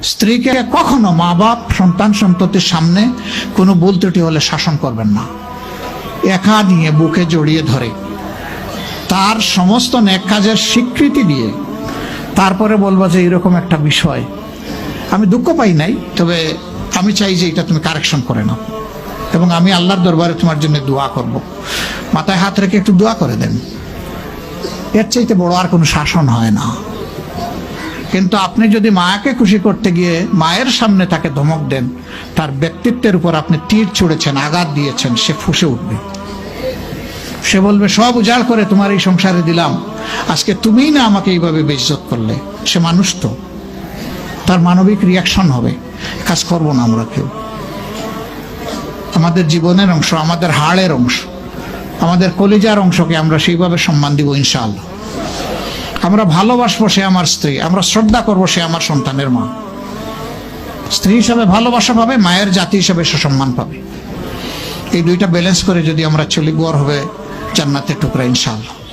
স্ত্রীকে কখনো মা বাপ সন্তান সন্ততির সামনে কোনো ভুল ত্রুটি হলে শাসন করবেন না। একা নিয়ে বুকে জড়িয়ে ধরে তার সমস্ত নেক কাজের স্বীকৃতি দিয়ে তারপরে বলবো যে এরকম একটা বিষয় আমি দুঃখ পাই নাই, তবে আমি চাই যে এটা তুমি কারেকশন করে নাও এবং আমি আল্লাহর দরবারে তোমার জন্য দোয়া করব। মাথায় হাত রেখে একটু দোয়া করে দেন। এর চাইতে বড় আর কোনো শাসন হয় না। কিন্তু আপনি যদি মাকে খুশি করতে গিয়ে মায়ের সামনে তাকে ধমক দেন, তার ব্যক্তিত্বের উপর আপনি তীর ছুঁড়েছেন, আঘাত দিয়েছেন, সে ফুঁসে উঠবে। সে বলবে সব উজাড় করে তোমার এই সংসারে দিলাম, আজকে তুমিই না আমাকে এইভাবে বেইজ্জত করলে। সে মানুষ তো, তার মানবিক রিয়াকশন হবে। কাজ করবো না আমরা কেউ। আমাদের জীবনের অংশ, আমাদের হাড়ের অংশ, আমাদের কলিজার অংশকে আমরা সেইভাবে সম্মান দিব ইনশাআল্লাহ। আমরা ভালোবাসবো সে আমার স্ত্রী, আমরা শ্রদ্ধা করবো সে আমার সন্তানের মা। স্ত্রী হিসাবে ভালোবাসা পাবে, মায়ের জাতি হিসাবে সে সম্মান পাবে। এই দুইটা ব্যালেন্স করে যদি আমরা চলি, গড় হবে জান্নাতের টুকরা ইনশাআল্লাহ।